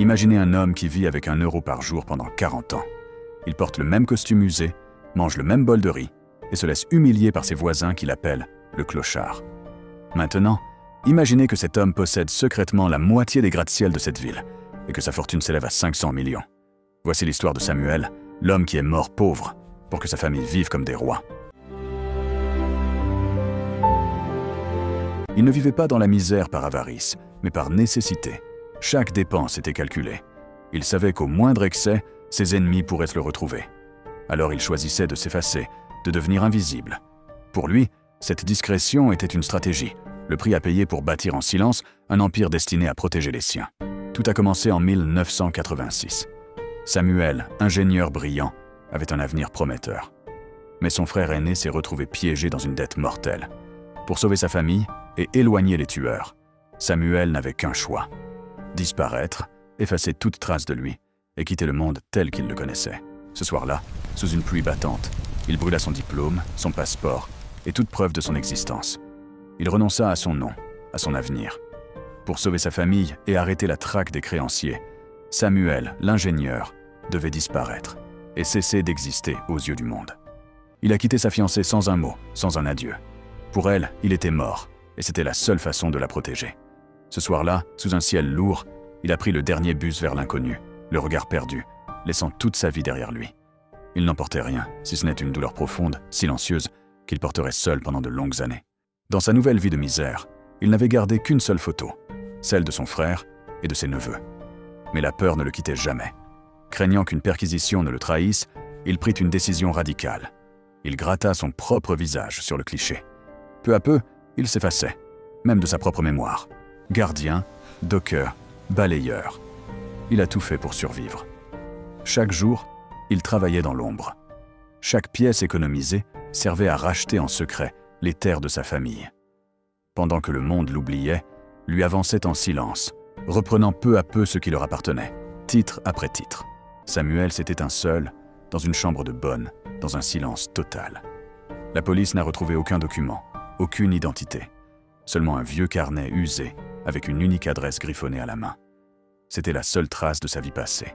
Imaginez un homme qui vit avec 1 € par jour pendant 40 ans. Il porte le même costume usé, mange le même bol de riz et se laisse humilier par ses voisins qui l'appellent le clochard. Maintenant, imaginez que cet homme possède secrètement la moitié des gratte-ciel de cette ville et que sa fortune s'élève à 500 millions. Voici l'histoire de Samuel, l'homme qui est mort pauvre pour que sa famille vive comme des rois. Il ne vivait pas dans la misère par avarice, mais par nécessité. Chaque dépense était calculée. Il savait qu'au moindre excès, ses ennemis pourraient se le retrouver. Alors il choisissait de s'effacer, de devenir invisible. Pour lui, cette discrétion était une stratégie, le prix à payer pour bâtir en silence un empire destiné à protéger les siens. Tout a commencé en 1986. Samuel, ingénieur brillant, avait un avenir prometteur. Mais son frère aîné s'est retrouvé piégé dans une dette mortelle. Pour sauver sa famille et éloigner les tueurs, Samuel n'avait qu'un choix: disparaître, effacer toute trace de lui et quitter le monde tel qu'il le connaissait. Ce soir-là, sous une pluie battante, il brûla son diplôme, son passeport et toute preuve de son existence. Il renonça à son nom, à son avenir. Pour sauver sa famille et arrêter la traque des créanciers, Samuel, l'ingénieur, devait disparaître et cesser d'exister aux yeux du monde. Il a quitté sa fiancée sans un mot, sans un adieu. Pour elle, il était mort et c'était la seule façon de la protéger. Ce soir-là, sous un ciel lourd, il a pris le dernier bus vers l'inconnu, le regard perdu, laissant toute sa vie derrière lui. Il n'emportait rien, si ce n'est une douleur profonde, silencieuse, qu'il porterait seul pendant de longues années. Dans sa nouvelle vie de misère, il n'avait gardé qu'une seule photo, celle de son frère et de ses neveux. Mais la peur ne le quittait jamais. Craignant qu'une perquisition ne le trahisse, il prit une décision radicale. Il gratta son propre visage sur le cliché. Peu à peu, il s'effaçait, même de sa propre mémoire. Gardien, docker, balayeur. Il a tout fait pour survivre. Chaque jour, il travaillait dans l'ombre. Chaque pièce économisée servait à racheter en secret les terres de sa famille. Pendant que le monde l'oubliait, lui avançait en silence, reprenant peu à peu ce qui leur appartenait, titre après titre. Samuel s'est éteint seul, dans une chambre de bonne, dans un silence total. La police n'a retrouvé aucun document, aucune identité. Seulement un vieux carnet usé, avec une unique adresse griffonnée à la main. C'était la seule trace de sa vie passée.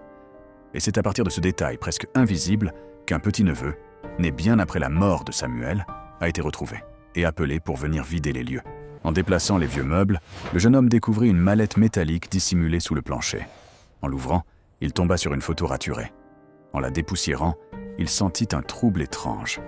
Et c'est à partir de ce détail presque invisible qu'un petit-neveu, né bien après la mort de Samuel, a été retrouvé et appelé pour venir vider les lieux. En déplaçant les vieux meubles, le jeune homme découvrit une mallette métallique dissimulée sous le plancher. En l'ouvrant, il tomba sur une photo raturée. En la dépoussiérant, il sentit un trouble étrange.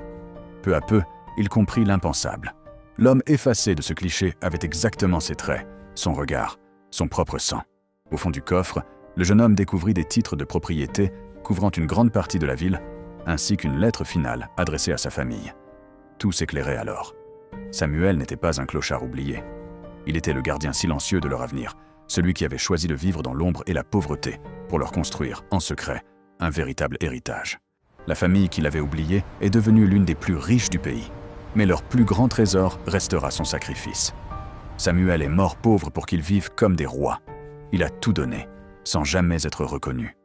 Peu à peu, il comprit l'impensable. L'homme effacé de ce cliché avait exactement ses traits, son regard, son propre sang. Au fond du coffre, le jeune homme découvrit des titres de propriété couvrant une grande partie de la ville, ainsi qu'une lettre finale adressée à sa famille. Tout s'éclairait alors. Samuel n'était pas un clochard oublié. Il était le gardien silencieux de leur avenir, celui qui avait choisi de vivre dans l'ombre et la pauvreté pour leur construire, en secret, un véritable héritage. La famille qu'il avait oubliée est devenue l'une des plus riches du pays, mais leur plus grand trésor restera son sacrifice. Samuel est mort pauvre pour qu'ils vivent comme des rois. Il a tout donné, sans jamais être reconnu.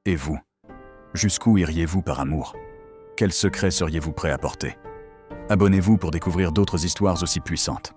Et vous, jusqu'où iriez-vous par amour? Quel secret seriez-vous prêt à porter? Abonnez-vous pour découvrir d'autres histoires aussi puissantes.